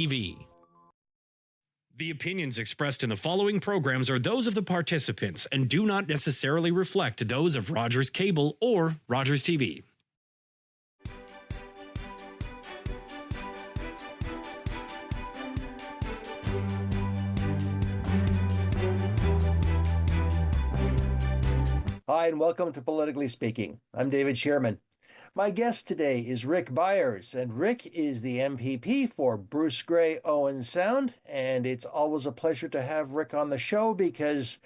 TV. The opinions expressed in the following programs are those of the participants and do not necessarily reflect those of Rogers Cable or Rogers TV. Hi, and welcome to Politically Speaking. I'm David Shearman. My guest today is Rick Byers, and Rick is the MPP for Bruce-Grey-Owen Sound, and it's always a pleasure to have Rick on the show because,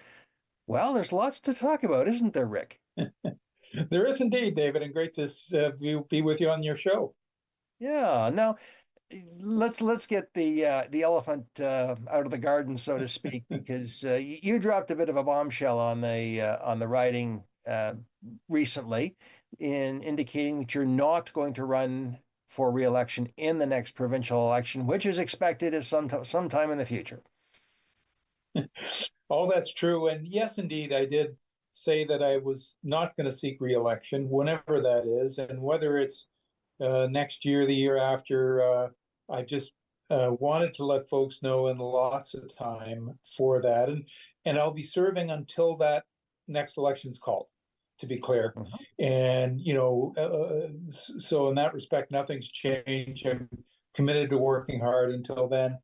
well, there's lots to talk about, isn't there, Rick? There is indeed, David, and great to be with you on your show. Yeah. Now, let's get the elephant out of the garden, so to speak, because you dropped a bit of a bombshell on the writing recently in indicating that you're not going to run for re-election in the next provincial election, which is expected as sometime in the future. All that's true, and yes, indeed, I did say that I was not going to seek re-election, whenever that is, and whether it's next year, the year after. I just wanted to let folks know in lots of time for that, and I'll be serving until that next election's called, to be clear. Mm-hmm. And so in that respect, nothing's changed. I'm committed to working hard until then.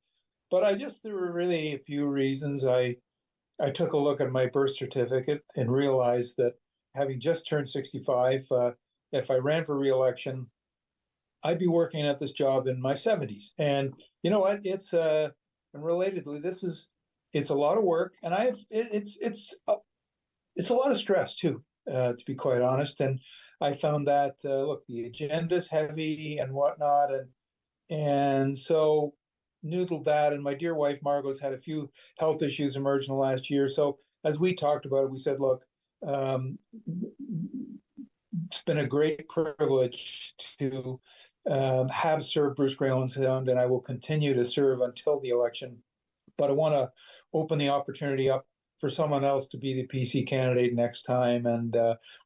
But there were really a few reasons. I took a look at my birth certificate and realized that having just turned 65, if I ran for re-election, I'd be working at this job in my 70s. And you know what? It's and relatedly, it's a lot of work, and it's a lot of stress too, to be quite honest. And I found that look, the agenda's heavy and whatnot, and so noodled that. And my dear wife Margot's had a few health issues emerge in the last year. So as we talked about it, we said, look, it's been a great privilege to have served Bruce-Grey-Owen Sound, and I will continue to serve until the election. But I want to open the opportunity up for someone else to be the PC candidate next time, and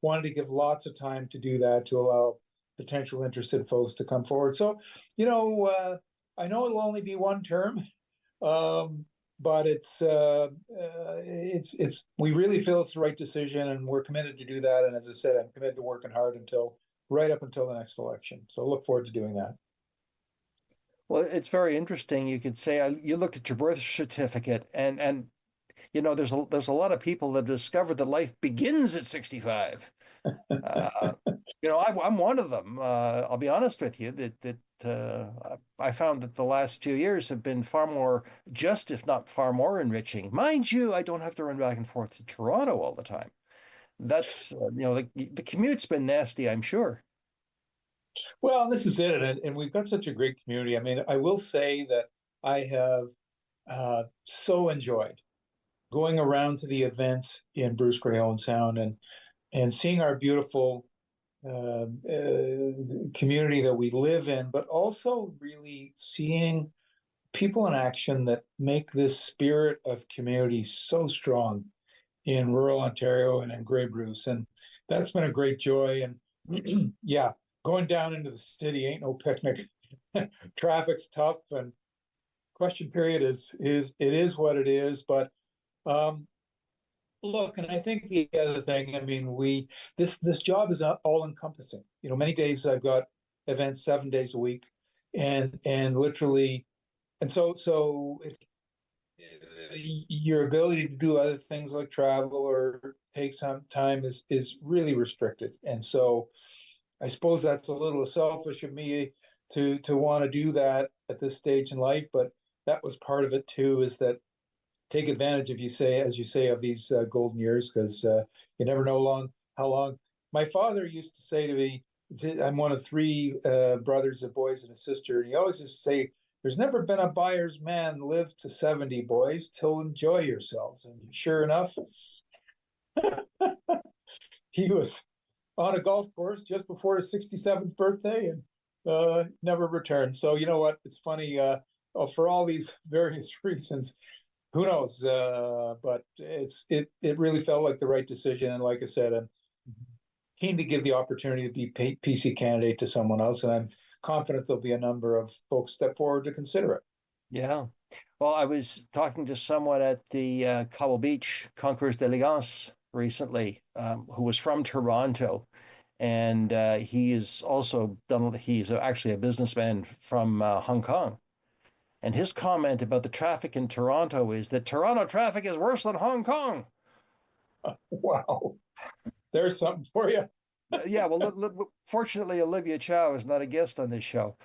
wanted to give lots of time to do that, to allow potential interested folks to come forward. So, I know it'll only be one term, but it's we really feel it's the right decision, and we're committed to do that. And as I said, I'm committed to working hard right up until the next election. So I look forward to doing that. Well, it's very interesting. You could say you looked at your birth certificate, and there's a lot of people that discovered that life begins at 65. I'm one of them. I'll be honest with you that I found that the last few years have been far more just, if not far more enriching. Mind you, I don't have to run back and forth to Toronto all the time. That's the commute's been nasty, I'm sure. Well, this is it, and we've got such a great community. I mean, I will say that I have so enjoyed going around to the events in Bruce-Grey-Owen Sound and seeing our beautiful community that we live in, but also really seeing people in action that make this spirit of community so strong in rural Ontario and in Grey Bruce. And that's been a great joy. And yeah, going down into the city ain't no picnic. Traffic's tough, and question period is what it is. But look, and I think the other thing, I mean, this job is all encompassing. Many days I've got events 7 days a week, and literally, and so your ability to do other things like travel or take some time is really restricted. And so I suppose that's a little selfish of me to want to do that at this stage in life, but that was part of it too, is that take advantage, as you say, of these golden years, because you never know how long. My father used to say to me, I'm one of three brothers, of boys and a sister, and he always used to say, there's never been a Byers man live to 70, boys, till enjoy yourselves. And sure enough, he was on a golf course just before his 67th birthday and never returned. So you know what? It's funny, for all these various reasons, who knows? But it really felt like the right decision. And like I said, I'm keen to give the opportunity to be PC candidate to someone else. And I'm confident there'll be a number of folks step forward to consider it. Yeah. Well, I was talking to someone at the Cobble Beach Concours d'Elegance recently, who was from Toronto, and he's actually a businessman from Hong Kong. And his comment about the traffic in Toronto is that Toronto traffic is worse than Hong Kong. Wow, there's something for you. Yeah, well, fortunately, Olivia Chow is not a guest on this show.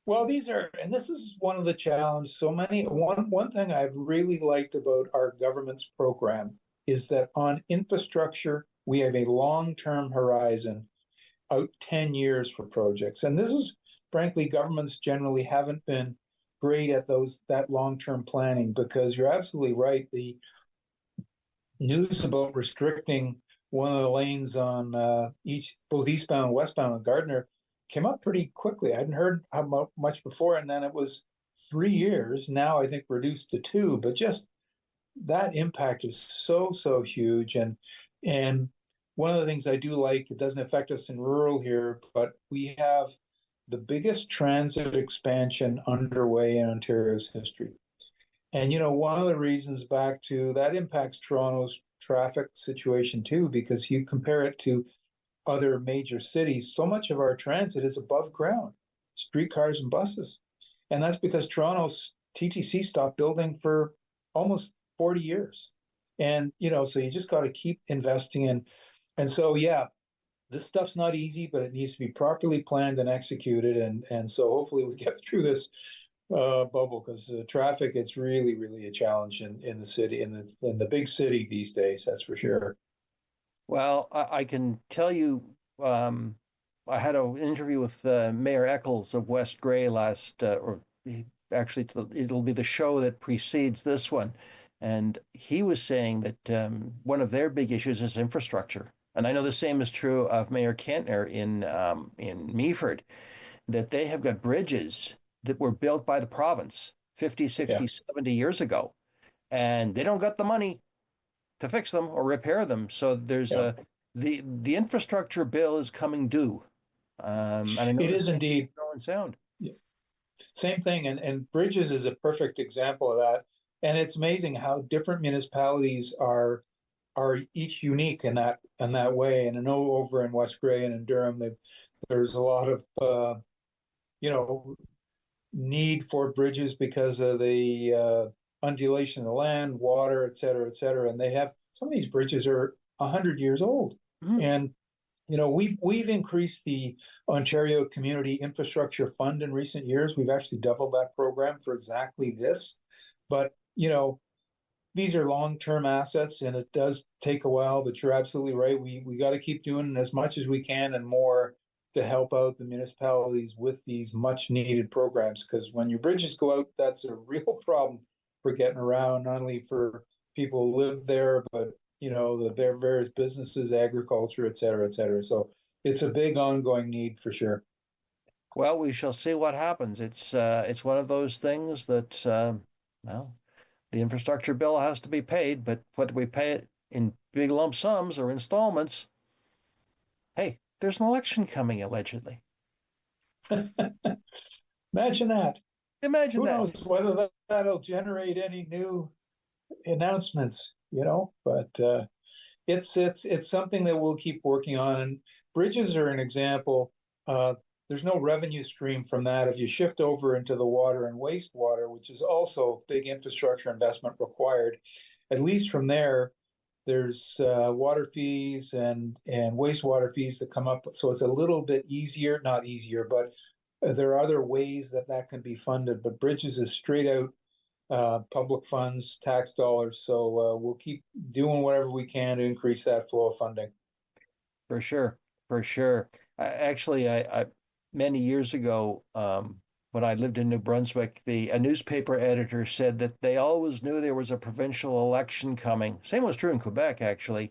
Well, and this is one of the challenges. One thing I've really liked about our government's program is that on infrastructure, we have a long-term horizon out 10 years for projects. And this is, frankly, governments generally haven't been great at that long-term planning, because you're absolutely right. The news about restricting one of the lanes on both eastbound and westbound on Gardner came up pretty quickly. I hadn't heard how much before, and then it was 3 years. Now I think reduced to 2, but just that impact is so huge. And one of the things I do like, it doesn't affect us in rural here, but we have the biggest transit expansion underway in Ontario's history. And one of the reasons back to that impacts Toronto's traffic situation too, because you compare it to other major cities, so much of our transit is above ground, streetcars and buses. And that's because Toronto's TTC stopped building for almost 40 years. And, so you just got to keep investing in. And so, yeah, this stuff's not easy, but it needs to be properly planned and executed. And so hopefully we get through this bubble, because traffic, it's really a challenge in the city, in the big city these days, that's for sure. Well, I can tell you, I had an interview with Mayor Eccles of West Grey actually, it'll be the show that precedes this one. And he was saying that one of their big issues is infrastructure. And I know the same is true of Mayor Kentner in Meaford, that they have got bridges that were built by the province 50, 60, Yeah. 70 years ago, and they don't got the money to fix them or repair them. So there's Yeah. the infrastructure bill is coming due. And I know It is indeed. growing sound. Same thing, and bridges is a perfect example of that. And it's amazing how different municipalities are each unique in that way. And I know over in West Grey and in Durham, there's a lot of need for bridges because of the undulation of the land, water, et cetera, et cetera. And they have some of these bridges are 100 years old. Mm. And we've increased the Ontario Community Infrastructure Fund in recent years. We've actually doubled that program for exactly this. But these are long-term assets, and it does take a while. But you're absolutely right. We got to keep doing as much as we can and more to help out the municipalities with these much-needed programs. Because when your bridges go out, that's a real problem for getting around, not only for people who live there, but their various businesses, agriculture, et cetera, et cetera. So it's a big ongoing need for sure. Well, we shall see what happens. It's one of those things that well, the infrastructure bill has to be paid, but whether we pay it in big lump sums or installments, hey, there's an election coming allegedly. Imagine that. Imagine Who that. knows whether that'll generate any new announcements, but it's something that we'll keep working on. And bridges are an example. There's no revenue stream from that. If you shift over into the water and wastewater, which is also big infrastructure investment required, at least from there's water fees and wastewater fees that come up. So it's a little bit easier, not easier, but there are other ways that can be funded. But bridges is straight out public funds, tax dollars. So we'll keep doing whatever we can to increase that flow of funding. For sure, for sure. I many years ago, when I lived in New Brunswick, a newspaper editor said that they always knew there was a provincial election coming. Same was true in Quebec, actually.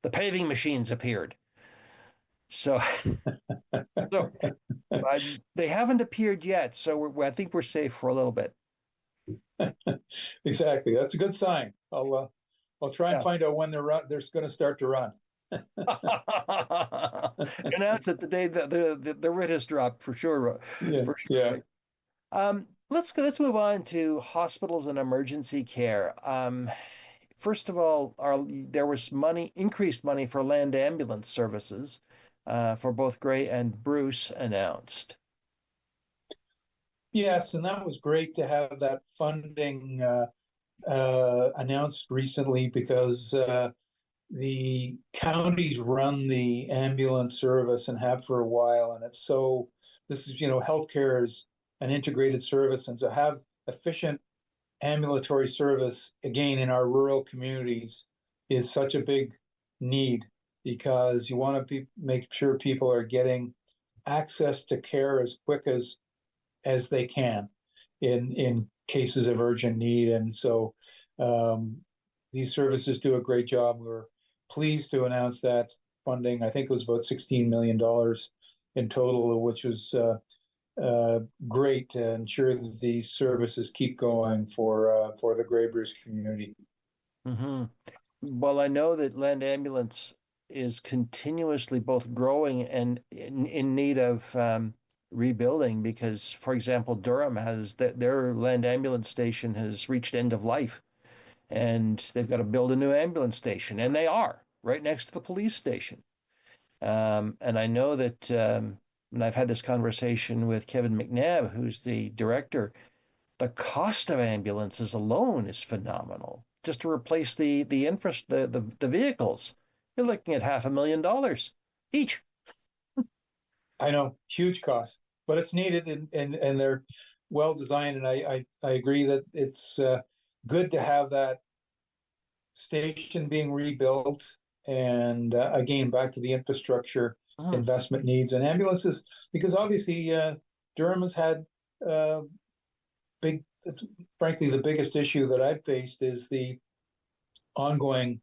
The paving machines appeared. So, so they haven't appeared yet. So I think we're safe for a little bit. Exactly. That's a good sign. I'll try and find out when they're going to start to run. Announce it the day that the writ has dropped for sure. Yeah. For sure. Yeah. Let's move on to hospitals and emergency care. First of all, there was increased money for land ambulance services for both Gray and Bruce announced. Yes, and that was great to have that funding announced recently because the counties run the ambulance service and have for a while, and this is, healthcare is an integrated service, and to have efficient ambulatory service again in our rural communities is such a big need because you want to make sure people are getting access to care as quick as they can in cases of urgent need. And so these services do a great job. We're pleased to announce that funding. I think it was about $16 million in total, which was great to ensure that these services keep going for the Grey Bruce community. Mm-hmm. Well, I know that land ambulance is continuously both growing and in need of rebuilding because, for example, Durham has their land ambulance station has reached end of life, and they've got to build a new ambulance station, and they are right next to the police station. And I know that, and I've had this conversation with Kevin McNabb, who's the director. The cost of ambulances alone is phenomenal. Just to replace the vehicles, you're looking at $500,000 each. I know, huge cost, but it's needed and they're well designed. And I agree that it's good to have that station being rebuilt. And again, back to the infrastructure investment needs and ambulances, because obviously Durham has had frankly, the biggest issue that I've faced is the ongoing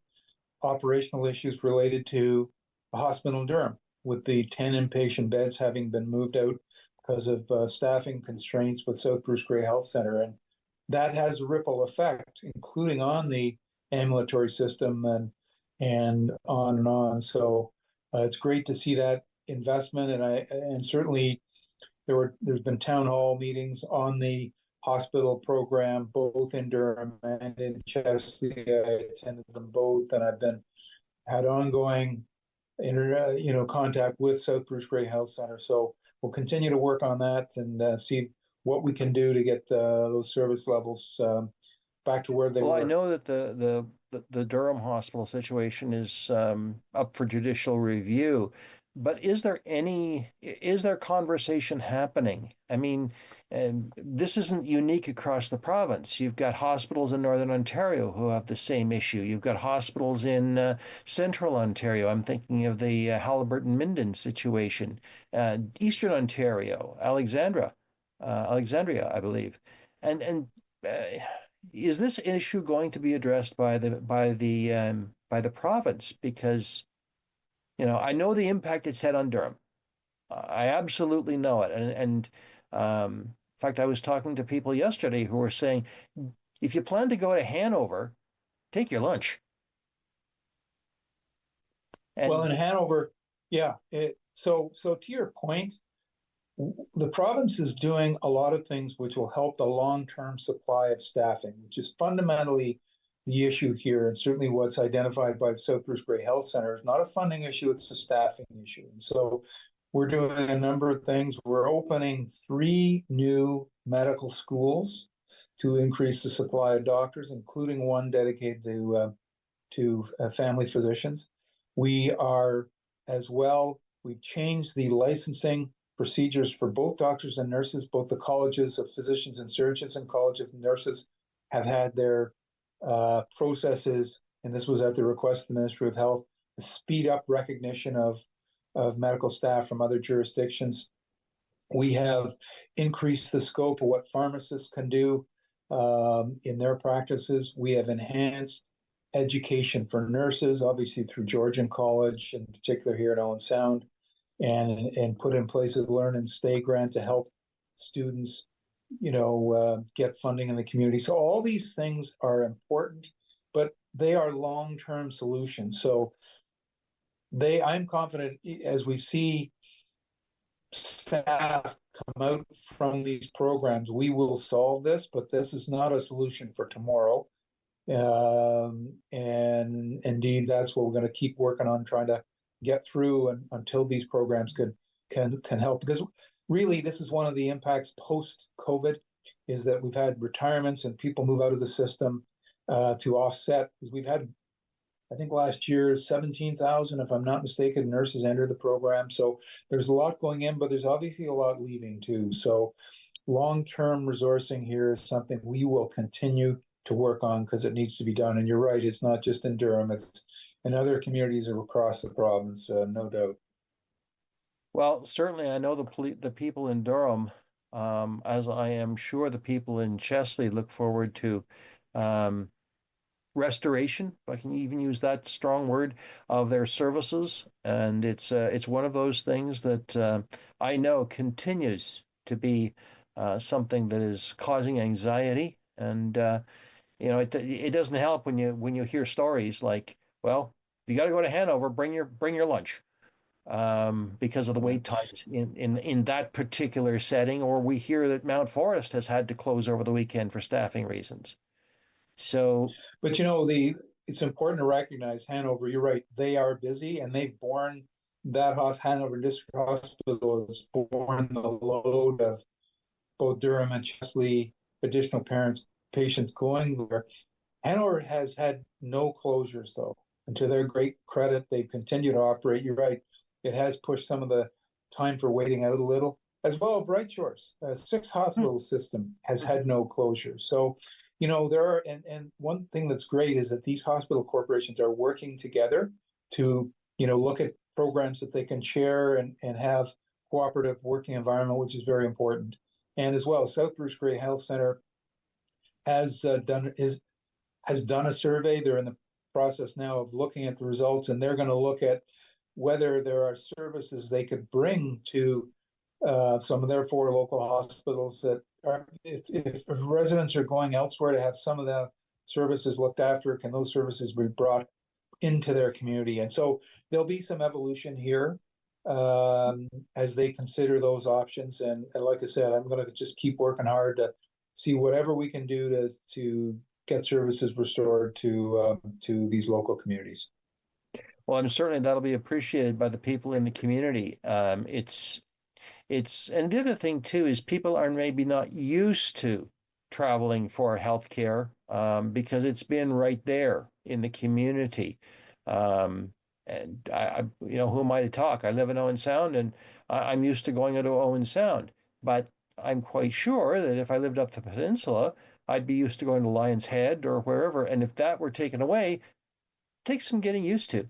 operational issues related to a hospital in Durham, with the 10 inpatient beds having been moved out because of staffing constraints with South Bruce-Grey Health Center. And that has a ripple effect, including on the ambulatory system and on and on. So it's great to see that investment. And certainly there's been town hall meetings on the hospital program, both in Durham and in Chesley. I attended them both, and I've had ongoing contact with South Bruce-Grey Health Center. So we'll continue to work on that and see what we can do to get those service levels back to where they were. Well, I know that the Durham hospital situation is up for judicial review, but is there conversation happening? I mean, this isn't unique across the province. You've got hospitals in Northern Ontario who have the same issue. You've got hospitals in Central Ontario. I'm thinking of the Halliburton-Minden situation. Eastern Ontario, Alexandria, I believe, and is this issue going to be addressed by the province? Because I know the impact it's had on Durham. I absolutely know it, and in fact, I was talking to people yesterday who were saying, if you plan to go to Hanover, take your lunch. Well, in Hanover, yeah. So to your point, the province is doing a lot of things which will help the long-term supply of staffing, which is fundamentally the issue here, and certainly what's identified by the South Bruce-Grey Health Center is not a funding issue, it's a staffing issue. And so we're doing a number of things. We're opening 3 new medical schools to increase the supply of doctors, including one dedicated to family physicians. We are as well, we've changed the licensing procedures for both doctors and nurses. Both the colleges of physicians and surgeons and college of nurses have had their processes, and this was at the request of the Ministry of Health, to speed up recognition of medical staff from other jurisdictions. We have increased the scope of what pharmacists can do in their practices. We have enhanced education for nurses, obviously through Georgian College, in particular here at Owen Sound, and put in place a Learn and Stay grant to help students, get funding in the community. So all these things are important, but they are long-term solutions. So I'm confident as we see staff come out from these programs, we will solve this, but this is not a solution for tomorrow. And indeed, that's what we're going to keep working on, trying to get through and until these programs can help. Because really, this is one of the impacts post-COVID, is that we've had retirements and people move out of the system to offset, because we've had, I think last year, 17,000, if I'm not mistaken, nurses entered the program. So there's a lot going in, but there's obviously a lot leaving too. So long-term resourcing here is something we will continue to work on because it needs to be done. And you're right, it's not just in Durham, it's in other communities across the province, no doubt. Well, certainly I know the people in Durham, as I am sure the people in Chesley look forward to restoration, if I can even use that strong word, of their services. And it's one of those things that I know continues to be something that is causing anxiety. And it doesn't help when you hear stories like, well, if you got to go to Hanover, bring your lunch. Because of the wait times in that particular setting, or we hear that Mount Forest has had to close over the weekend for staffing reasons. So, but it's important to recognize Hanover. You're right; they are busy, and they've borne that Hanover District Hospital has borne the load of both Durham and Chesley additional patients going there. Hanover has had no closures though, and to their great credit, they've continued to operate. You're right; it has pushed some of the time for waiting out a little. As well, Bright Shores, a 6-hospital system, has had no closures. So there are, and one thing that's great is that these hospital corporations are working together to, look at programs that they can share and have cooperative working environment, which is very important. And as well, South Bruce-Grey Health Center has done a survey. They're in the process now of looking at the results, and they're going to look at whether there are services they could bring to some of their 4 local hospitals that are, if residents are going elsewhere to have some of the services looked after, can those services be brought into their community? And so there'll be some evolution here as they consider those options. And like I said, I'm going to just keep working hard to see whatever we can do to get services restored to these local communities. well, and certainly that'll be appreciated by the people in the community. And the other thing too is people are maybe not used to traveling for healthcare because it's been right there in the community. And who am I to talk? I live in Owen Sound, and I'm used to going into Owen Sound. But I'm quite sure that if I lived up the peninsula, I'd be used to going to Lion's Head or wherever. And if that were taken away, takes some getting used to.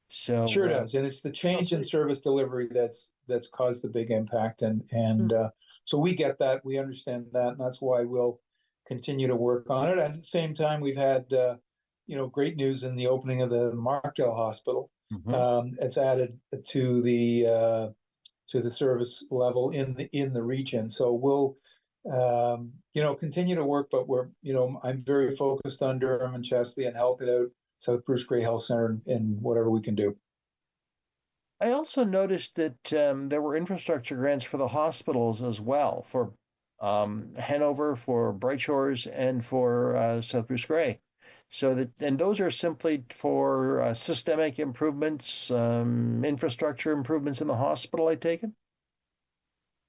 So sure does, and it's the change in service delivery that's caused the big impact, and so we get that, we understand that, and that's why we'll continue to work on it. At the same time, we've had great news in the opening of the Markdale Hospital. It's added to the service level in the region. So we'll continue to work, but I'm very focused on Durham and Chesley and helping out South Bruce-Grey Health Center in whatever we can do. I also noticed that there were infrastructure grants for the hospitals as well, for Hanover, for Bright Shores, and for South Bruce-Grey. And those are simply for systemic improvements, infrastructure improvements in the hospital, I take it?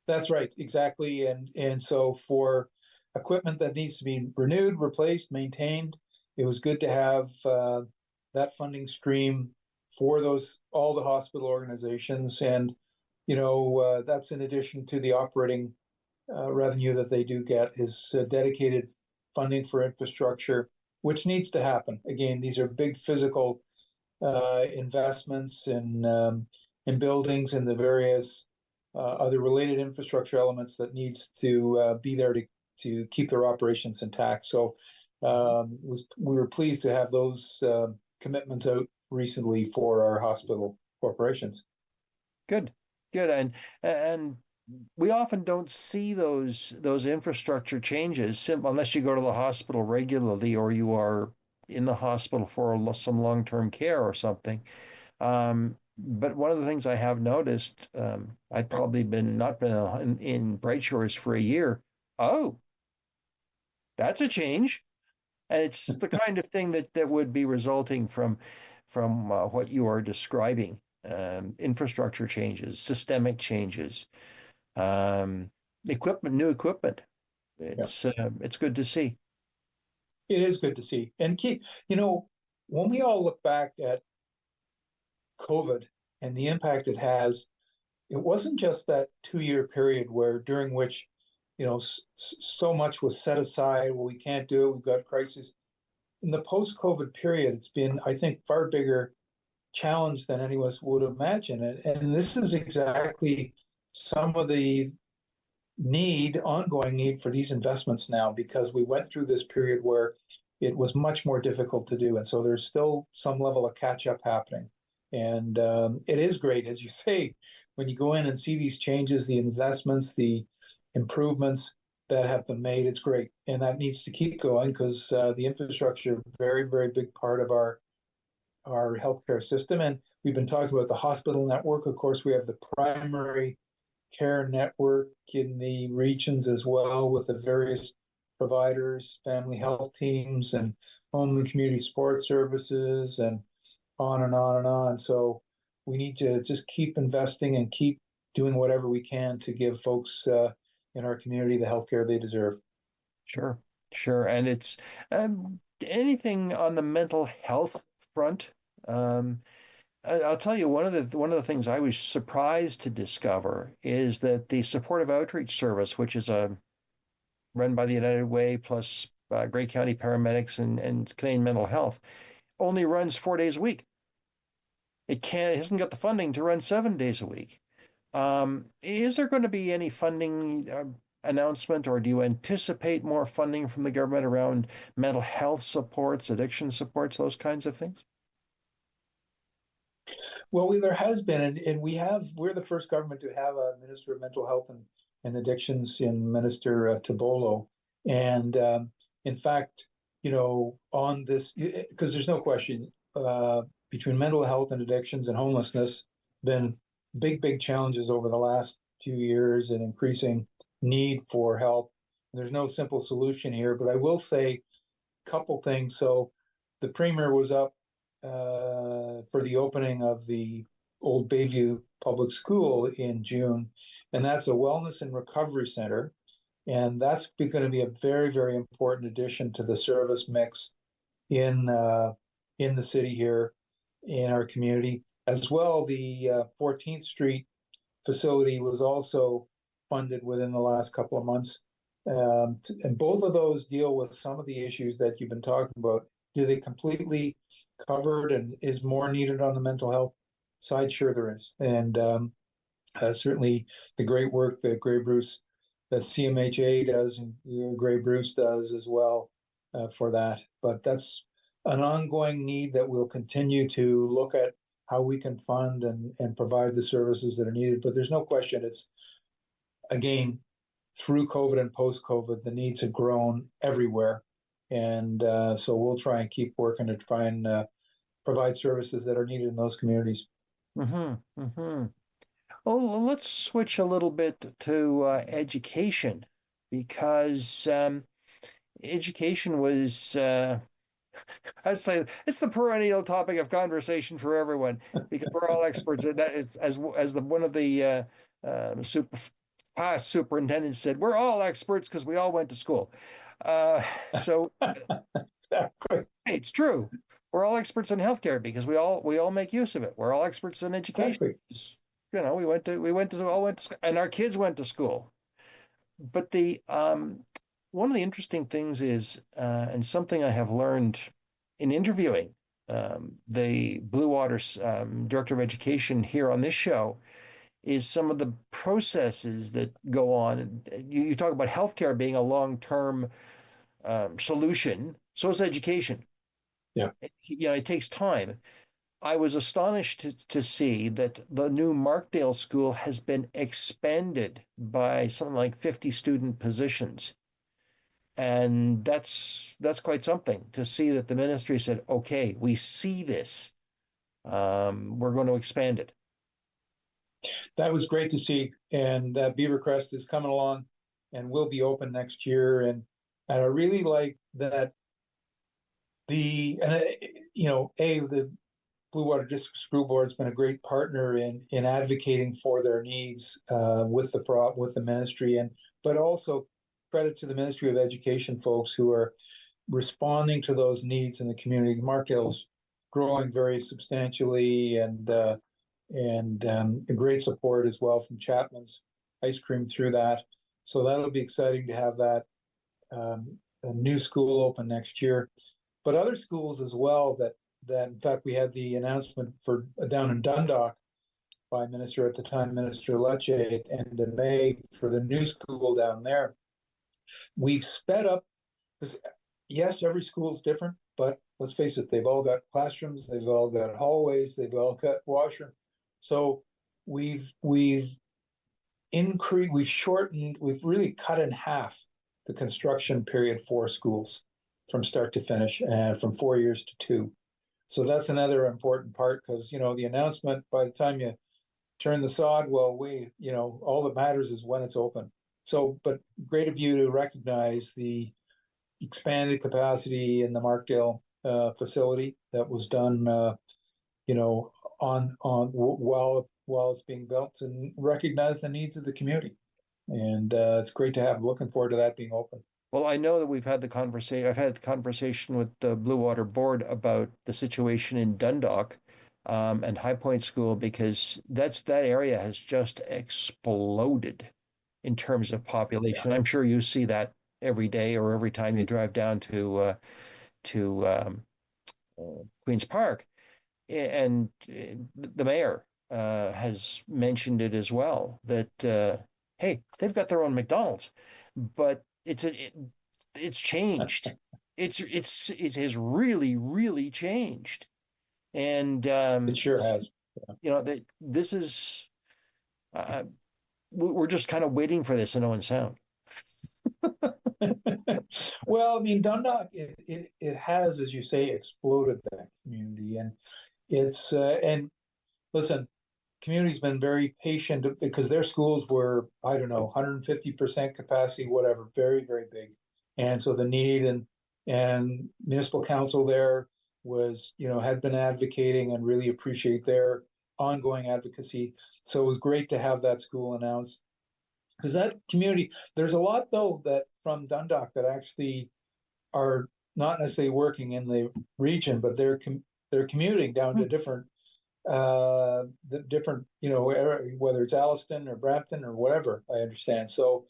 That's right, exactly. And so for equipment that needs to be renewed, replaced, maintained, it was good to have that funding stream for all the hospital organizations. And, that's in addition to the operating revenue that they do get, is dedicated funding for infrastructure, which needs to happen. Again, these are big physical investments in buildings and the various other related infrastructure elements that needs to be there to keep their operations intact. So we were pleased to have those commitments out recently for our hospital corporations. Good. And we often don't see those infrastructure changes unless you go to the hospital regularly or you are in the hospital for some long-term care or something. But one of the things I have noticed, I'd probably not been in Bright Shores for a year. Oh, that's a change. And it's the kind of thing that would be resulting from what you are describing, infrastructure changes, systemic changes, um, new equipment. Yeah, It's good to see. it is good to see. And when we all look back at COVID and the impact it has, it wasn't just that 2 year period where during which, so much was set aside. Well, we can't do it. We've got crisis. In the post-COVID period, it's been, I think, far bigger challenge than any of us would imagine. And this is exactly some of the ongoing need for these investments now, because we went through this period where it was much more difficult to do. And so there's still some level of catch up happening. And it is great, as you say, when you go in and see these changes, the investments, the improvements that have been made, it's great. And that needs to keep going because the infrastructure, very, very big part of our healthcare system. And we've been talking about the hospital network. Of course, we have the primary care network in the regions as well, with the various providers, family health teams, and home and community support services, and on and on and on. So we need to just keep investing and keep doing whatever we can to give folks in our community the healthcare they deserve. Sure, sure. And it's anything on the mental health front. Um, I'll tell you one of the things I was surprised to discover is that the supportive outreach service, which is run by the United Way plus Grey County paramedics and Canadian Mental Health, only runs 4 days a week. It hasn't got the funding to run 7 days a week. Is there going to be any funding announcement, or do you anticipate more funding from the government around mental health supports, addiction supports, those kinds of things? Well, there has been, and we're the first government to have a Minister of Mental Health and Addictions in Minister Tobolo. And in fact, on this, because there's no question, between mental health and addictions and homelessness, been big, big challenges over the last 2 years, and increasing need for help. And there's no simple solution here, but I will say a couple things. So the Premier was up for the opening of the Old Bayview Public School in June, and that's a wellness and recovery center. And that's going to be a very, very important addition to the service mix in the city here, in our community. As well, the 14th Street facility was also funded within the last couple of months. And both of those deal with some of the issues that you've been talking about. Do they completely covered, and is more needed on the mental health side? Sure, there is. And certainly the great work that CMHA does, and Grey Bruce does as well for that. But that's an ongoing need that we'll continue to look at how we can fund and provide the services that are needed. But there's no question, it's, again, through COVID and post-COVID, the needs have grown everywhere. And so we'll try and keep working to try and provide services that are needed in those communities. Mm-hmm. Mm-hmm. Well, let's switch a little bit to education, because education was, I'd say, it's the perennial topic of conversation for everyone, because we're all experts. That is, as one of the past superintendents said, we're all experts because we all went to school. So Exactly. hey, it's true. We're all experts in healthcare because we all make use of it. We're all experts in education. Exactly. We went to and our kids went to school. But the one of the interesting things is, and something I have learned in interviewing the Blue Water director of education here on this show, is some of the processes that go on. You talk about healthcare being a long-term solution. So is education. Yeah. It takes time. I was astonished to see that the new Markdale School has been expanded by something like 50 student positions. And that's quite something to see that the ministry said, okay, we see this. we're going to expand it. That was great to see. And Beavercrest is coming along and will be open next year. And I really like that the Blue Water District School Board's been a great partner in advocating for their needs with the ministry, but also credit to the Ministry of Education folks who are responding to those needs in the community. Markdale's growing very substantially, and a great support as well from Chapman's Ice Cream through that. So that'll be exciting to have that a new school open next year. But other schools as well that in fact we had the announcement for down in Dundalk by Minister at the time, Minister Lecce, at the end of May for the new school down there. We've sped up because yes, every school is different, but let's face it, they've all got classrooms, they've all got hallways, they've all got washroom. So we've increased, we've shortened, we've really cut in half the construction period for schools from start to finish, and from 4 years to 2. So that's another important part, because the announcement, by the time you turn the sod, well, all that matters is when it's open. So, but great of you to recognize the expanded capacity in the Markdale facility that was done, while it's being built, and recognize the needs of the community. And it's great to have. Looking forward to that being open. Well, I know that we've had the conversation. I've had the conversation with the Blue Water Board about the situation in Dundalk and High Point School, because that area has just exploded in terms of population. Yeah. I'm sure you see that every day or every time you drive down to Queen's Park, and the mayor has mentioned it as well, that hey, they've got their own McDonald's, but it's changed. It has really changed, and it sure has. Yeah. This is we're just kind of waiting for this in Owen Sound. Well, I mean, Dundalk, it has, as you say, exploded that community, and it's and listen, community's been very patient because their schools were, I don't know, 150% capacity, whatever, very, very big. And so the need and municipal council there was, had been advocating, and really appreciate their ongoing advocacy. So it was great to have that school announced, because that community, there's a lot though that from Dundalk that actually are not necessarily working in the region, but they're commuting down to different whether it's Alliston or Brampton or whatever, I understand. So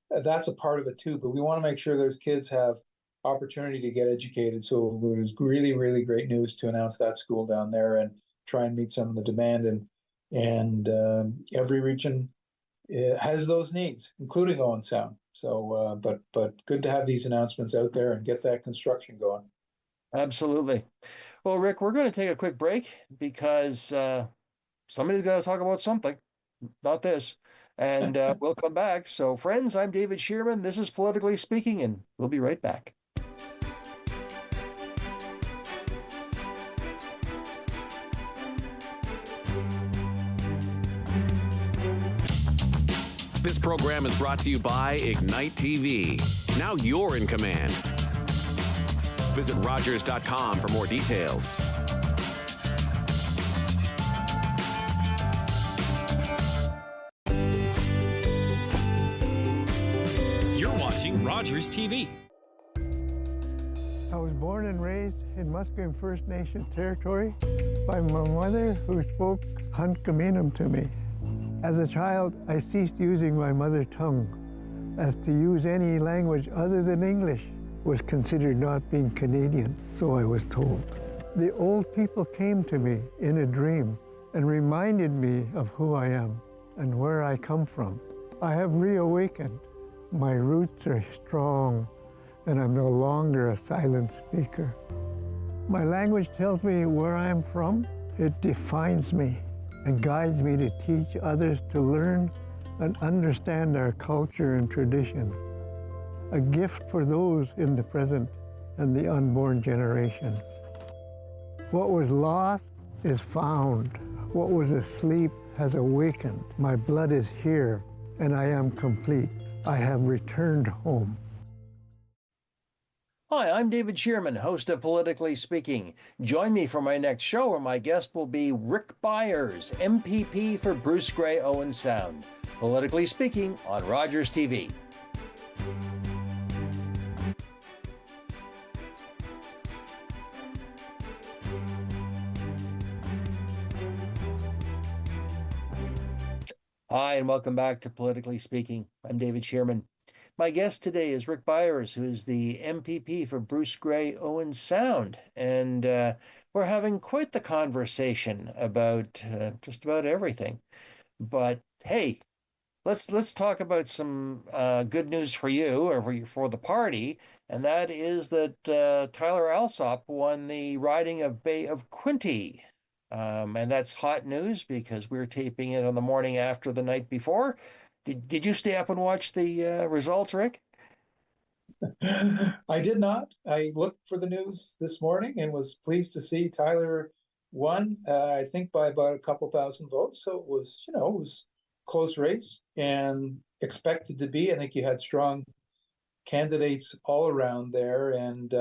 that's a part of it too, but we want to make sure those kids have opportunity to get educated. So it was really great news to announce that school down there and try and meet some of the demand, and every region has those needs, including Owen Sound. So but good to have these announcements out there and get that construction going. Absolutely. Well, Rick, we're going to take a quick break because somebody's got to talk about something, not this. And we'll come back. So, friends, I'm David Shearman. This is Politically Speaking, and we'll be right back. This program is brought to you by Ignite TV. Now you're in command. Visit Rogers.com for more details. You're watching Rogers TV. I was born and raised in Musqueam First Nation territory by my mother, who spoke Hunkaminam to me. As a child, I ceased using my mother tongue, as to use any language other than English was considered not being Canadian, so I was told. The old people came to me in a dream and reminded me of who I am and where I come from. I have reawakened. My roots are strong, and I'm no longer a silent speaker. My language tells me where I'm from. It defines me and guides me to teach others to learn and understand our culture and traditions. A gift for those in the present and the unborn generations. What was lost is found. What was asleep has awakened. My blood is here, and I am complete. I have returned home. Hi, I'm David Shearman, host of Politically Speaking. Join me for my next show, where my guest will be Rick Byers, MPP for Bruce-Grey-Owen Sound. Politically Speaking on Rogers TV. Hi, and welcome back to Politically Speaking. I'm David Shearman. My guest today is Rick Byers, who is the MPP for Bruce-Grey-Owen Sound. And we're having quite the conversation about just about everything. But hey, let's talk about some good news for you, or for the party, and that is that Tyler Alsop won the riding of Bay of Quinte. And that's hot news because we're taping it on the morning after the night before. Did you stay up and watch the results, Rick? I did not. I looked for the news this morning and was pleased to see Tyler won, I think by about a couple thousand votes. So it was, it was a close race and expected to be. I think you had strong candidates all around there. And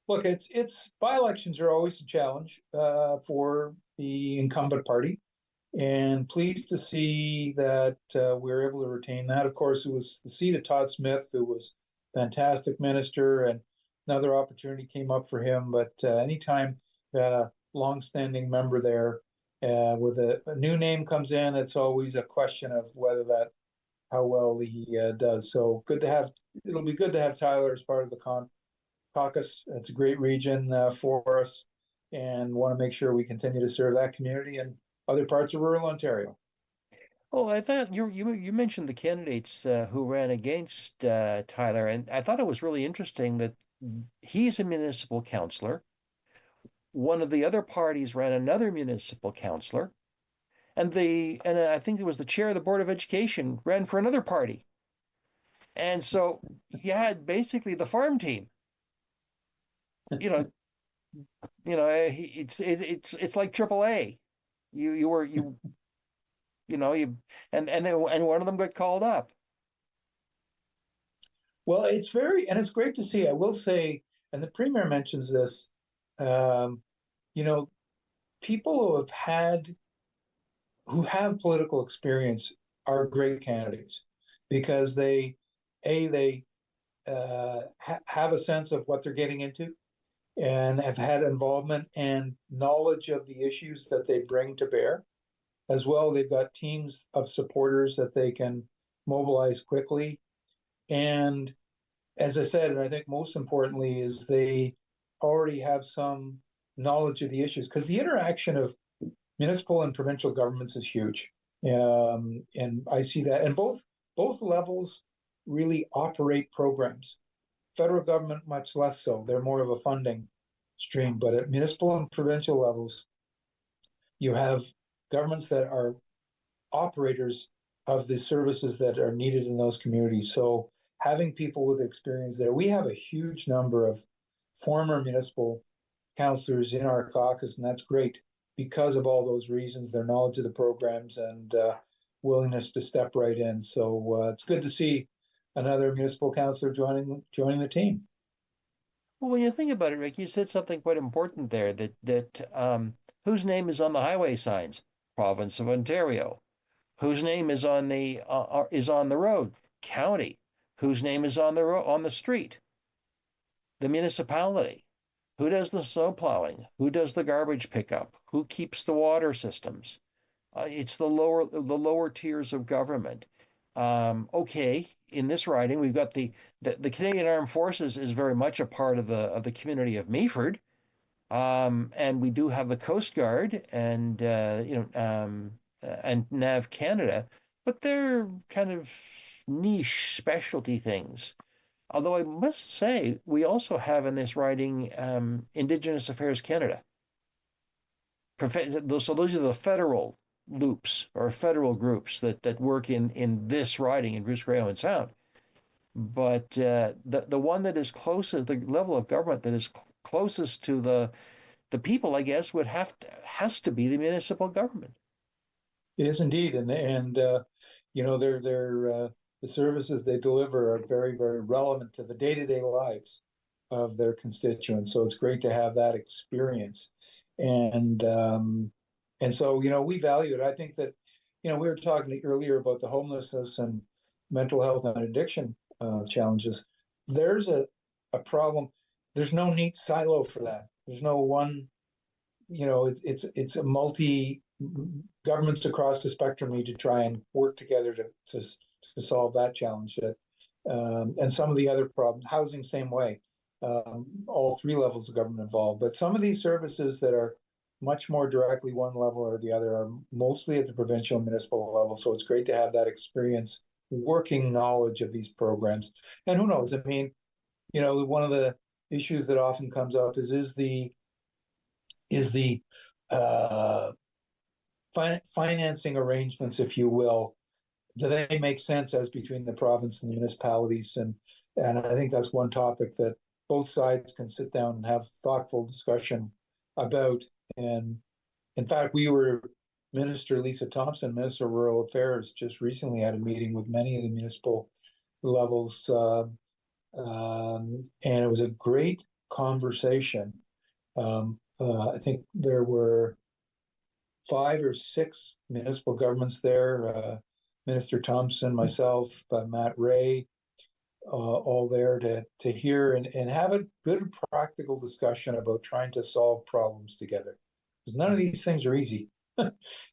look, it's by-elections are always a challenge for the incumbent party. And pleased to see that we were able to retain that. Of course, it was the seat of Todd Smith, who was a fantastic minister, and another opportunity came up for him. But anytime that a longstanding member there with a new name comes in, it's always a question of how well he does. So it'll be good to have Tyler as part of the caucus. It's a great region for us, and want to make sure we continue to serve that community and other parts of rural Ontario. Oh, I thought you mentioned the candidates who ran against Tyler, and I thought it was really interesting that he's a municipal councillor. One of the other parties ran another municipal councillor, and I think it was the chair of the Board of Education ran for another party. And so you had basically the farm team. It's like AAA. And one of them got called up. Well, it's great to see. I will say, and the premier mentions this, people who have political experience are great candidates because they have a sense of what they're getting into and have had involvement and knowledge of the issues that they bring to bear. As well, they've got teams of supporters that they can mobilize quickly. And as I said, and I think most importantly, is they already have some knowledge of the issues, because the interaction of municipal and provincial governments is huge. And I see that. And both levels really operate programs. Federal government, much less so. They're more of a funding stream. But at municipal and provincial levels, you have governments that are operators of the services that are needed in those communities. So having people with experience there, we have a huge number of former municipal councillors in our caucus, and that's great because of all those reasons, their knowledge of the programs and willingness to step right in. So it's good to see another municipal councillor joining the team. Well, when you think about it, Rick, you said something quite important there, that whose name is on the highway signs? Province of Ontario. Whose name is on the road? County. Whose name is on the street? The municipality. Who does the snow plowing? Who does the garbage pickup? Who keeps the water systems? It's the lower tiers of government. Okay, in this riding, we've got the Canadian Armed Forces is very much a part of the community of Meaford. And we do have the Coast Guard and NAV Canada, but they're kind of niche specialty things. Although I must say, we also have in this riding Indigenous Affairs Canada. So those are the federal loops or federal groups that work in this riding in Bruce-Grey-Owen Sound. But the one that is closest, the level of government that is closest to the the people, I guess, has to be the municipal government. It is indeed, and you know, the services they deliver are very, very relevant to the day-to-day lives of their constituents. So it's great to have that experience, and so, you know, we value it. I think that, you know, we were talking earlier about the homelessness and mental health and addiction challenges. There's a problem. There's no neat silo for that. There's no one, you know, it's a multi governments across the spectrum need to try and work together to solve that challenge. And some of the other problems, housing, same way, all three levels of government involved. But some of these services that are much more directly one level or the other are mostly at the provincial and municipal level. So it's great to have that experience, working knowledge of these programs. And who knows? I mean, you know, one of the issues that often comes up is the financing arrangements, if you will. Do they make sense as between the province and the municipalities? And I think that's one topic that both sides can sit down and have thoughtful discussion about. And in fact, Minister Lisa Thompson, Minister of Rural Affairs, just recently had a meeting with many of the municipal levels, and it was a great conversation. I think there were 5 or 6 municipal governments there, Minister Thompson, myself, Matt Ray, all there to hear and have a good practical discussion about trying to solve problems together. Because none of these things are easy.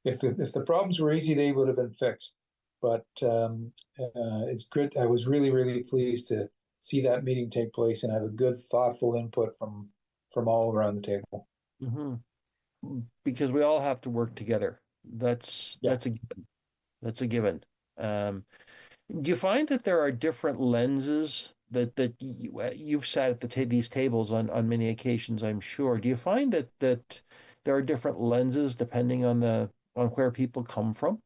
If the problems were easy, they would have been fixed. But it's good. I was really, really pleased to see that meeting take place and have a good, thoughtful input from all around the table. Mm-hmm. Because we all have to work together. That's a given. Do you find that there are different lenses that you've sat at these tables on many occasions, I'm sure. Do you find that there are different lenses depending on where people come from?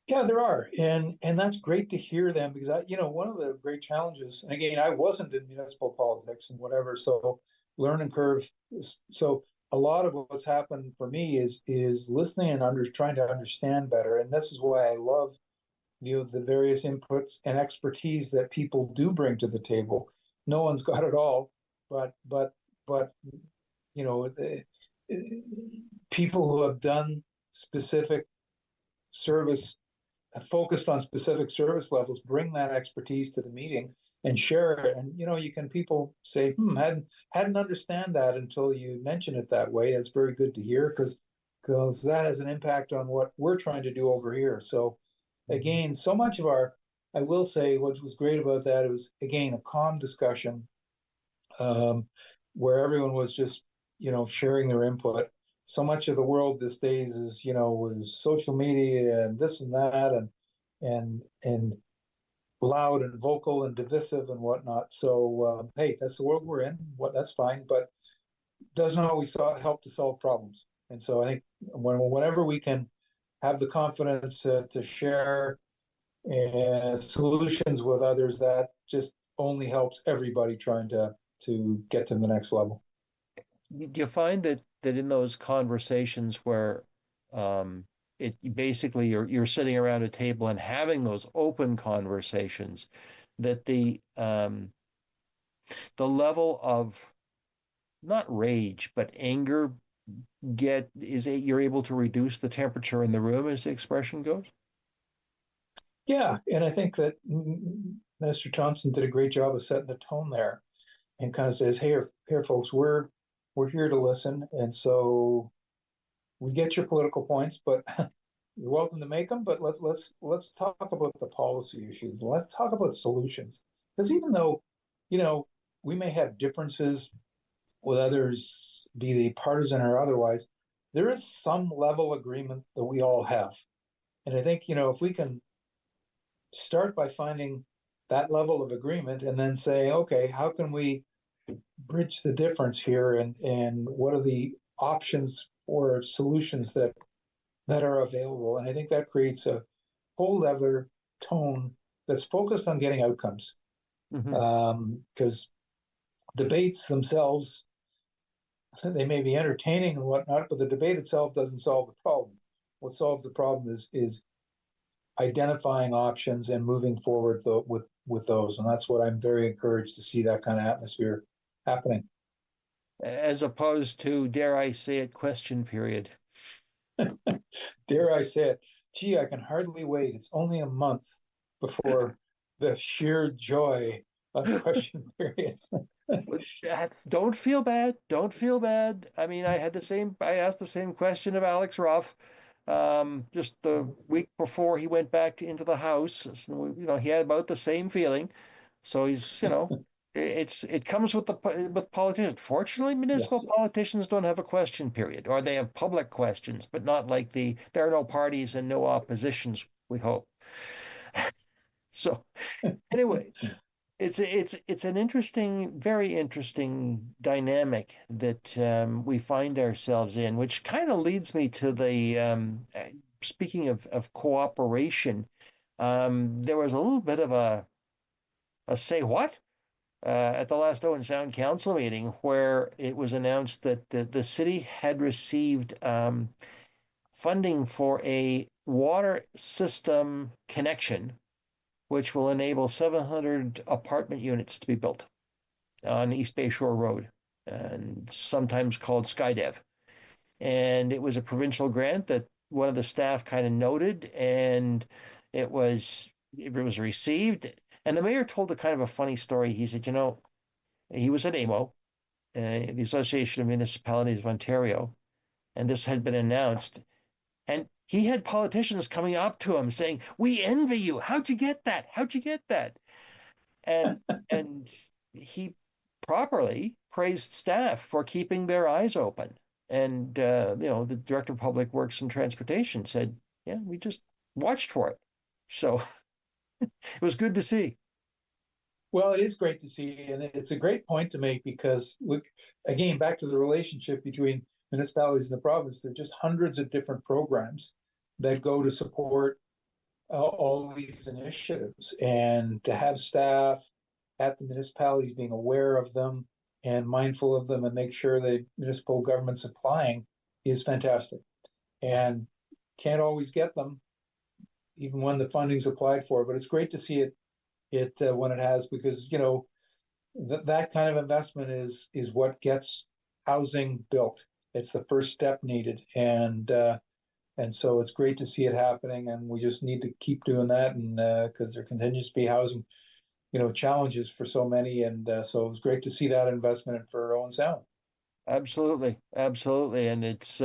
Yeah, there are, and that's great to hear them, because one of the great challenges, and again, I wasn't in municipal politics and whatever, so learning curve. So a lot of what's happened for me is listening and trying to understand better, and this is why I love the various inputs and expertise that people do bring to the table. No one's got it all, but people who have done specific service, focused on specific service levels, bring that expertise to the meeting and share it. And people say, hadn't understand that until you mention it that way. That's very good to hear, because that has an impact on what we're trying to do over here. So again, so much of I will say what was great about that, it was, again, a calm discussion, where everyone was just, sharing their input. So much of the world these days is, with social media and this and that, and loud and vocal and divisive and whatnot. So, hey, that's the world we're in. That's fine, but doesn't always help to solve problems. And so I think whenever we can have the confidence to share solutions with others, that just only helps everybody trying to get to the next level. Do you find that in those conversations where basically you're sitting around a table and having those open conversations, that the level of not rage but anger you're able to reduce the temperature in the room, as the expression goes? Yeah, and I think that Minister Thompson did a great job of setting the tone there, and kind of says, "Hey, here, folks, we're here to listen, and so we get your political points, but you're welcome to make them. But let's talk about the policy issues. Let's talk about solutions, because even though, we may have differences with others, be they partisan or otherwise, there is some level of agreement that we all have. And I think, if we can start by finding that level of agreement and then say, okay, how can we bridge the difference here, and what are the options or solutions that are available? And I think that creates a whole other tone that's focused on getting outcomes. Because debates themselves they may be entertaining and whatnot, but the debate itself doesn't solve the problem. What solves the problem is identifying options and moving forward with those. And that's what I'm very encouraged to see, that kind of atmosphere happening. As opposed to, dare I say it, question period. Dare I say it? Gee, I can hardly wait. It's only a month before the sheer joy of question period. Don't feel bad. Don't feel bad. I mean, I asked the same question of Alex Ruff, just the week before he went back into the House. So, he had about the same feeling. So he's, it comes with politicians. Fortunately, municipal Yes. politicians don't have a question period, or they have public questions, but not like there are no parties and no oppositions, we hope. So anyway, it's an interesting, very interesting dynamic that we find ourselves in, which kind of leads me to speaking of cooperation. There was a little bit of a say what at the last Owen Sound Council meeting, where it was announced that the city had received funding for a water system connection, which will enable 700 apartment units to be built on East Bay Shore Road, and sometimes called Skydev. And it was a provincial grant that one of the staff kind of noted, and it was received. And the mayor told a kind of a funny story. He said, he was at AMO, the Association of Municipalities of Ontario, and this had been announced. And he had politicians coming up to him saying, "We envy you. How'd you get that? How'd you get that?" And he properly praised staff for keeping their eyes open. And the director of public works and transportation said, "Yeah, we just watched for it." So it was good to see. Well, it is great to see, and it's a great point to make, because look, again, back to the relationship between municipalities and the province. There are just hundreds of different programs that go to support all these initiatives, and to have staff at the municipalities being aware of them and mindful of them and make sure the municipal government's applying is fantastic. And can't always get them, even when the funding's applied for, but it's great to see it when it has, because that kind of investment is what gets housing built. It's the first step needed, and so it's great to see it happening, and we just need to keep doing that, and because there continues to be housing challenges for so many, and so it was great to see that investment for Owen Sound. Absolutely, and it's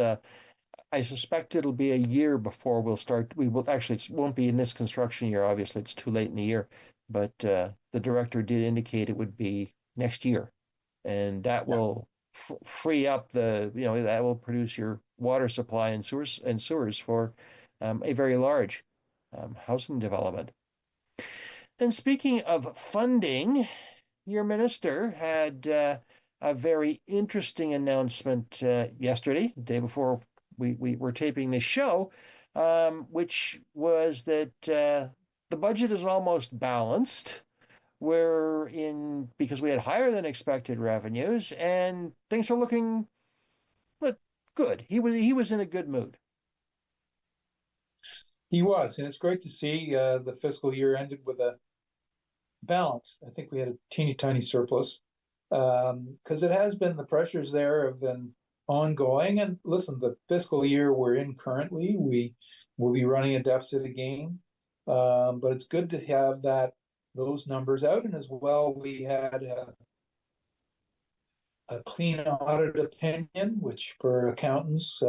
I suspect it'll be a year before we'll start. We will actually, it won't be in this construction year. Obviously, it's too late in the year, but the director did indicate it would be next year, and that will free up that will produce your water supply and sewers for a very large housing development. And speaking of funding, your minister had a very interesting announcement yesterday, the day before we were taping this show, which was that the budget is almost balanced. Because we had higher than expected revenues, and things are looking good. He was in a good mood. He was, and it's great to see the fiscal year ended with a balance. I think we had a teeny tiny surplus, because it has been, the pressures there have been ongoing. And listen, the fiscal year we're in currently, we will be running a deficit again, but it's good to have those numbers out. And as well, we had a clean audit opinion, which for accountants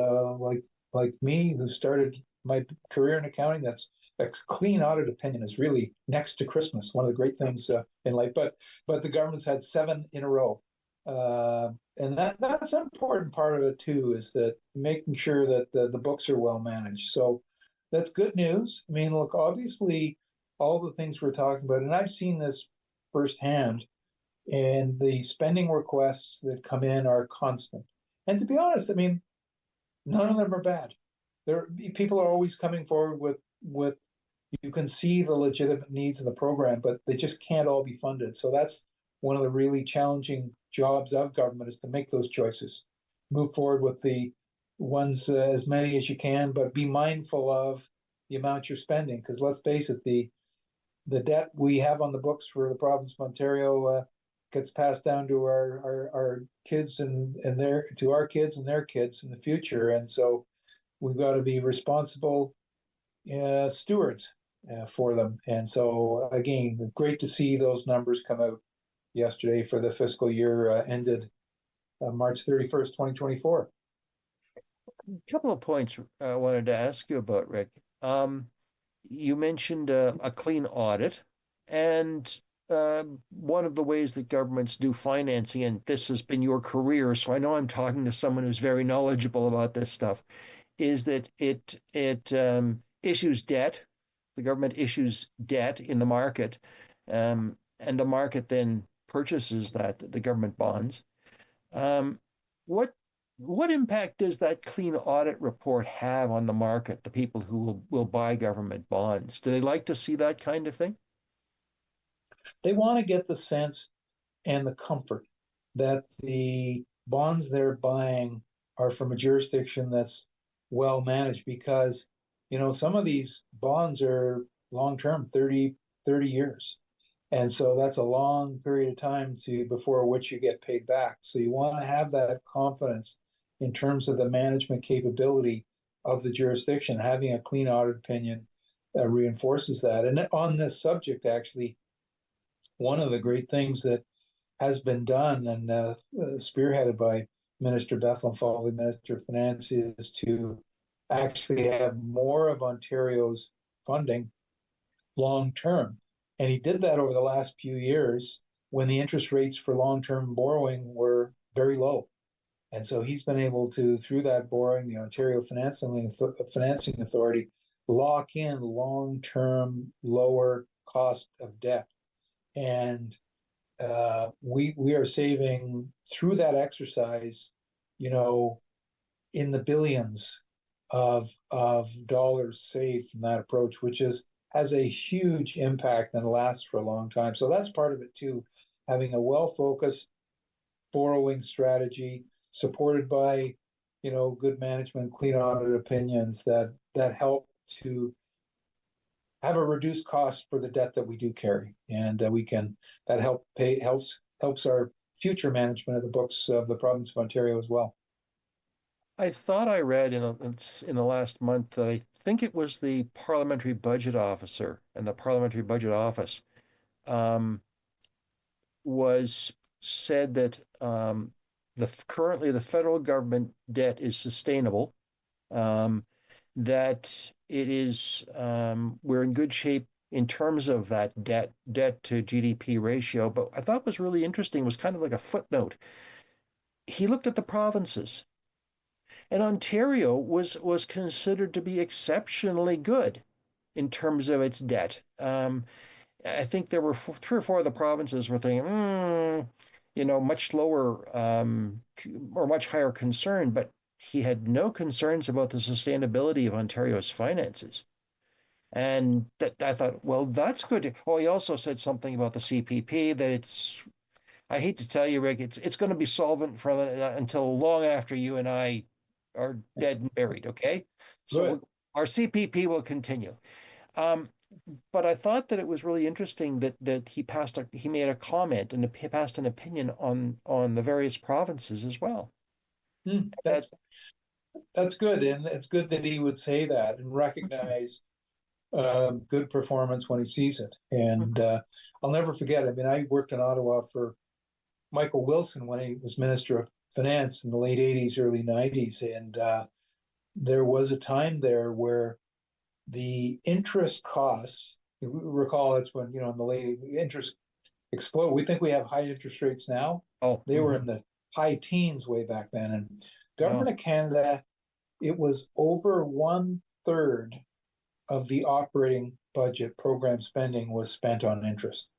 like me, who started my career in accounting, that's a clean audit opinion is really next to Christmas, one of the great things in life. But the government's had 7 in a row, and that's an important part of it too, is that making sure that the books are well managed. So that's good news. I mean, look, obviously, all the things we're talking about, and I've seen this firsthand, and the spending requests that come in are constant. And to be honest, I mean, none of them are bad. People are always coming forward with you can see the legitimate needs of the program, but they just can't all be funded. So that's one of the really challenging jobs of government, is to make those choices. move forward with the ones, as many as you can, but be mindful of the amount you're spending. Because let's face it, the debt we have on the books for the province of Ontario gets passed down to our kids and their to our kids and their kids in the future. And so we've got to be responsible stewards for them. And so again, great to see those numbers come out yesterday for the fiscal year ended March 31st, 2024. A couple of points I wanted to ask you about, Rick. You mentioned a clean audit, and one of the ways that governments do financing, and this has been your career, so I know I'm talking to someone who's very knowledgeable about this stuff, is that it issues debt. The government issues debt in the market, and the market then purchases the government bonds. What impact does that clean audit report have on the market, the people who will buy government bonds? Do they like to see that kind of thing? They want to get the sense and the comfort that the bonds they're buying are from a jurisdiction that's well managed, because, some of these bonds are long-term, 30 years. And so that's a long period of time before which you get paid back. So you want to have that confidence in terms of the management capability of the jurisdiction. Having a clean audit opinion reinforces that. And on this subject, actually, one of the great things that has been done and spearheaded by Minister Bethlen Foley, Minister of Finance, is to actually have more of Ontario's funding long-term. And he did that over the last few years when the interest rates for long-term borrowing were very low. And so he's been able to, through that borrowing, the Ontario Financing Authority, lock in long-term lower cost of debt. And we are saving through that exercise, in the billions of dollars saved from that approach, which has a huge impact and lasts for a long time. So that's part of it too, having a well-focused borrowing strategy supported by, good management, clean audit opinions that help to have a reduced cost for the debt that we do carry, and that helps our future management of the books of the province of Ontario as well. I thought I read in the last month that I think it was the parliamentary budget officer and the parliamentary budget office said that currently the federal government debt is sustainable, that it is we're in good shape in terms of that debt to GDP ratio. But I thought was really interesting was kind of like a footnote. He looked at the provinces, and Ontario was considered to be exceptionally good in terms of its debt. I think there were 3 or 4 of the provinces were thinking, much lower or much higher concern, but he had no concerns about the sustainability of Ontario's finances. And I thought, well, that's good. Oh, he also said something about the CPP that I hate to tell you, Rick, it's going to be solvent until long after you and I are dead and buried, okay? So our CPP will continue. But I thought that it was really interesting that he made a comment and he passed an opinion on the various provinces as well. That's good, and it's good that he would say that and recognize good performance when he sees it. And I'll never forget. I mean, I worked in Ottawa for Michael Wilson when he was Minister of Finance in the late '80s, early '90s, and there was a time there where the interest costs, you recall that's when, in the late interest explode. We think we have high interest rates now. Oh, they were in the high teens way back then. And Government of Canada, it was over 1/3 of the operating budget program spending was spent on interest.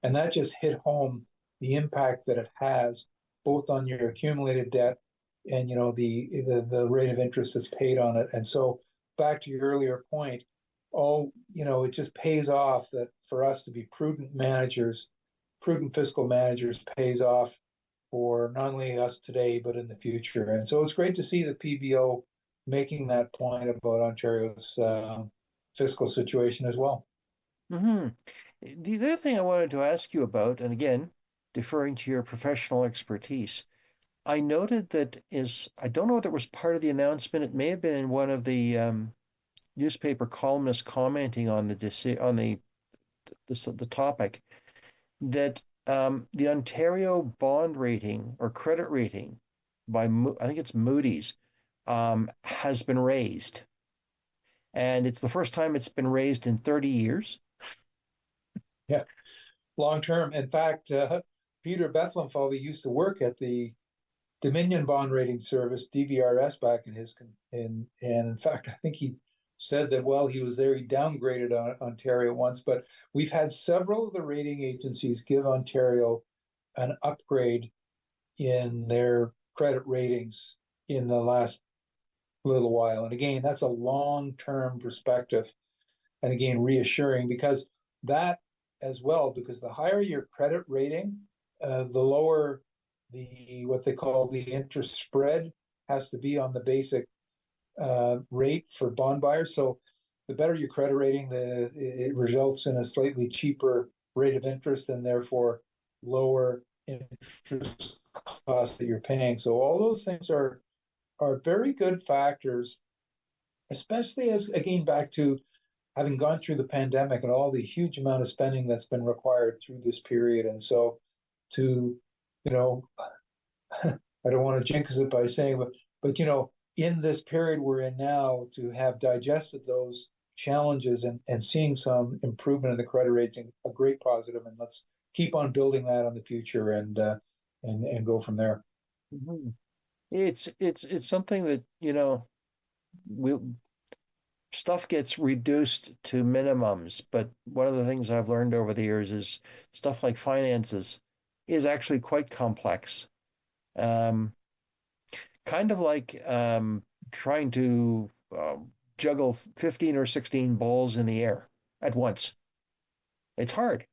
And that just hit home the impact that it has both on your accumulated debt and, the rate of interest that's paid on it. And so back to your earlier point, it just pays off that for us to be prudent managers, prudent fiscal managers pays off for not only us today, but in the future. And so it's great to see the PBO making that point about Ontario's fiscal situation as well. Hmm. The other thing I wanted to ask you about, and again, deferring to your professional expertise, I noted that I don't know whether it was part of the announcement. It may have been in one of the newspaper columnists commenting on the topic that the Ontario bond rating or credit rating by I think it's Moody's has been raised, and it's the first time it's been raised in 30 years. Yeah, long term. In fact, Peter Bethlenfalvy used to work at the Dominion Bond Rating Service, DBRS, back and in fact, I think he said that while he was there, he downgraded Ontario once. But we've had several of the rating agencies give Ontario an upgrade in their credit ratings in the last little while. And again, that's a long-term perspective, and again, reassuring, because that as well, because the higher your credit rating, the lower what they call the interest spread has to be on the basic rate for bond buyers. So the better your credit rating, it results in a slightly cheaper rate of interest and therefore lower interest costs that you're paying. So all those things are very good factors, especially as, again, back to having gone through the pandemic and all the huge amount of spending that's been required through this period. And so to, I don't want to jinx it by saying, but in this period we're in now, to have digested those challenges and seeing some improvement in the credit rating, a great positive, and let's keep on building that on the future and go from there. Mm-hmm. It's something that, stuff gets reduced to minimums, but one of the things I've learned over the years is stuff like finances is actually quite complex. Kind of like trying to juggle 15 or 16 balls in the air at once. It's hard.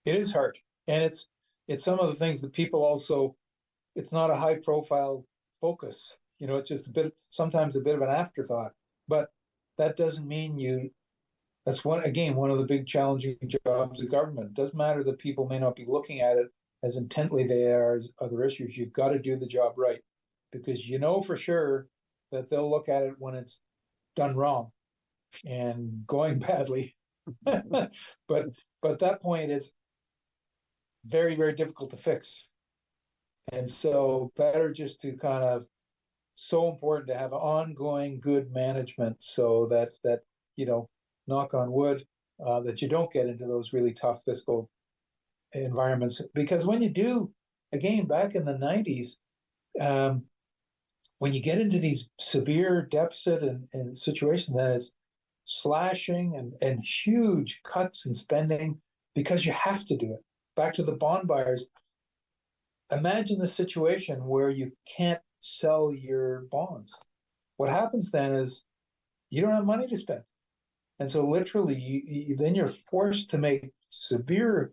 It is hard. And it's some of the things that people also, it's not a high profile focus. It's just sometimes a bit of an afterthought. But that doesn't mean that's one of the big challenging jobs of government. It doesn't matter that people may not be looking at it as intently they are as other issues. You've got to do the job right, because for sure that they'll look at it when it's done wrong and going badly. but at that point, it's very, very difficult to fix. And so better just to so important to have ongoing good management, so that knock on wood, that you don't get into those really tough fiscal environments. Because when you do, again, back in the 90s, when you get into these severe deficit and situation that is slashing and huge cuts in spending, because you have to do it. Back to the bond buyers, imagine the situation where you can't sell your bonds. What happens then is you don't have money to spend. And so literally, then you're forced to make severe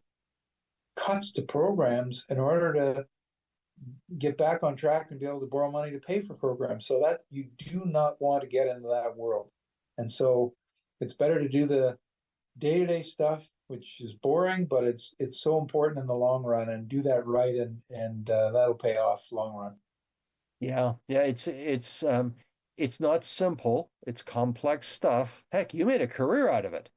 cuts to programs in order to get back on track and be able to borrow money to pay for programs. So that you do not want to get into that world. And so it's better to do the day-to-day stuff, which is boring, but it's so important in the long run, and do that right, and that'll pay off long run. Yeah, it's not simple. It's complex stuff. Heck, you made a career out of it.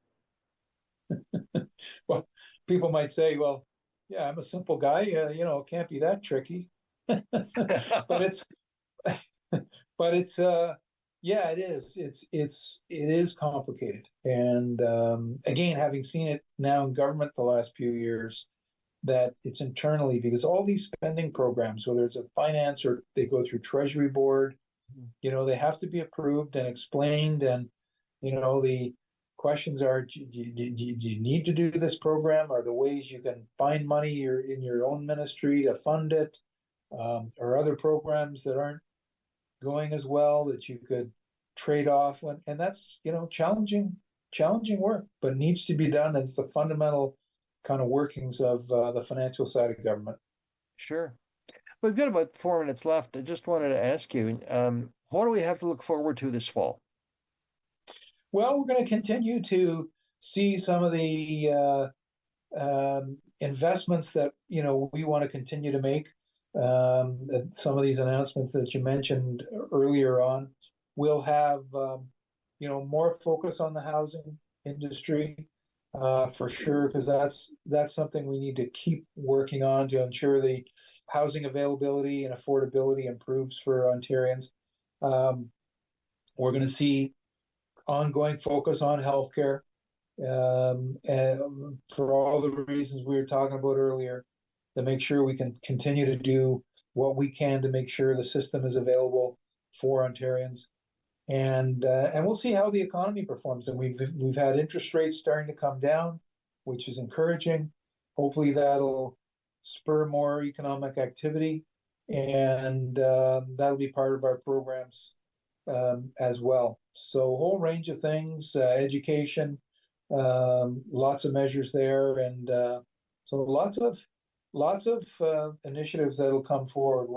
Well, people might say, well, yeah, I'm a simple guy. It can't be that tricky. but it's yeah, it is. It is complicated. And again, having seen it now in government the last few years, that it's internally, because all these spending programs, whether it's a finance or they go through Treasury Board, they have to be approved and explained. And, the questions are, do you need to do this program? Are there ways you can find money in your own ministry to fund it? Or other programs that aren't going as well that you could trade off? And that's, challenging work, but needs to be done. It's the fundamental kind of workings of the financial side of government. Sure. We've got about 4 minutes left. I just wanted to ask you, what do we have to look forward to this fall? Well, we're going to continue to see some of the investments that we want to continue to make. Some of these announcements that you mentioned earlier on will have more focus on the housing industry for sure, because that's something we need to keep working on to ensure the housing availability and affordability improves for Ontarians. We're going to see ongoing focus on healthcare, and for all the reasons we were talking about earlier, to make sure we can continue to do what we can to make sure the system is available for Ontarians. And we'll see how the economy performs. And we've had interest rates starting to come down, which is encouraging. Hopefully that'll spur more economic activity, and that'll be part of our programs as well. So a whole range of things, education, lots of measures there, and so lots of initiatives that'll come forward.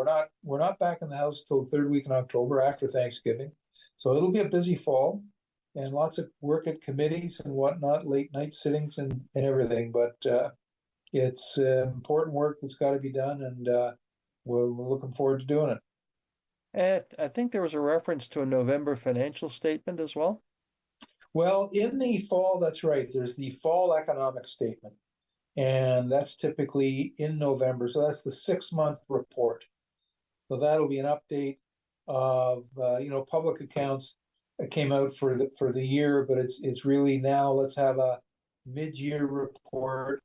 We're not back in the House till the third week in October after Thanksgiving. So it'll be a busy fall, and lots of work at committees and whatnot, late night sittings and everything. But it's important work that's got to be done, and we're looking forward to doing it. I think there was a reference to a November financial statement as well. Well, in the fall, that's right. There's the fall economic statement, and that's typically in November. So that's the 6-month report. So that'll be an update of public accounts that came out for the year, but it's really now let's have a mid-year report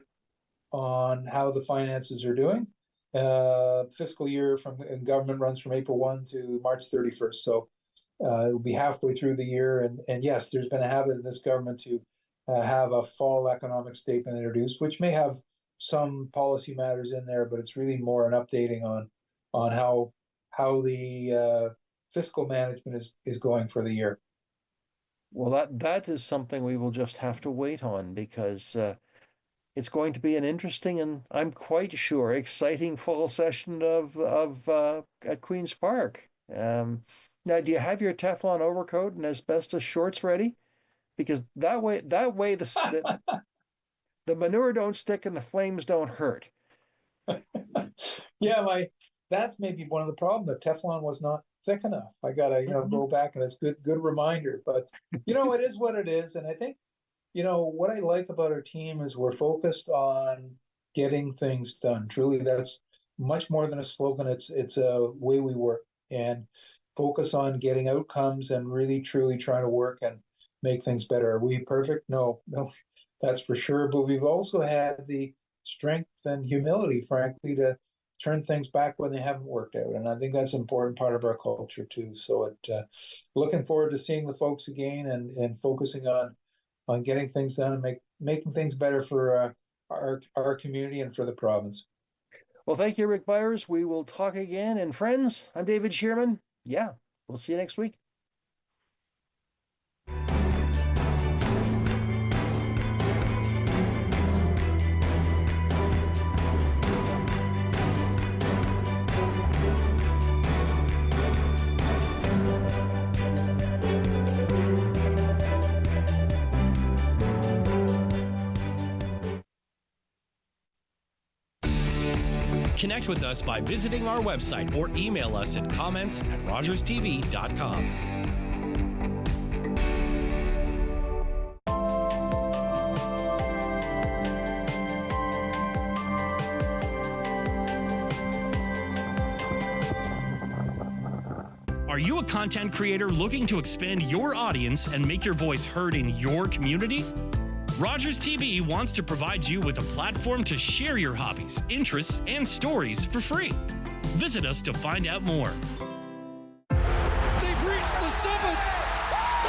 on how the finances are doing. Fiscal year from government runs from April 1 to March 31st. So it'll be halfway through the year. And yes, there's been a habit in this government to have a fall economic statement introduced, which may have some policy matters in there, but it's really more an updating on how the fiscal management is going for the year. Well, that is something we will just have to wait on, because it's going to be an interesting and I'm quite sure exciting fall session at Queen's Park. Now, do you have your Teflon overcoat and asbestos shorts ready? Because that way the manure don't stick and the flames don't hurt. Yeah, that's maybe one of the problems. The Teflon was not thick enough. I gotta go back, and it's good reminder. But it is what it is, and I think what I like about our team is we're focused on getting things done. Truly, that's much more than a slogan. It's a way we work, and focus on getting outcomes and really truly trying to work and make things better. Are we perfect? No, that's for sure. But we've also had the strength and humility, frankly, to turn things back when they haven't worked out. And I think that's an important part of our culture too. So looking forward to seeing the folks again and focusing on getting things done and making things better for our community and for the province. Well, thank you, Rick Byers. We will talk again. And friends, I'm David Shearman. Yeah, we'll see you next week. Connect with us by visiting our website or email us at comments@rogerstv.com. Are you a content creator looking to expand your audience and make your voice heard in your community? Rogers TV wants to provide you with a platform to share your hobbies, interests, and stories for free. Visit us to find out more. They've reached the summit!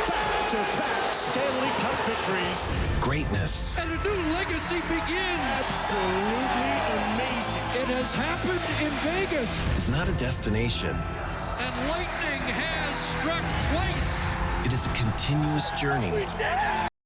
Back-to-back Stanley Cup victories. Greatness. And a new legacy begins! Absolutely amazing. It has happened in Vegas. It's not a destination. And lightning has struck twice. It is a continuous journey.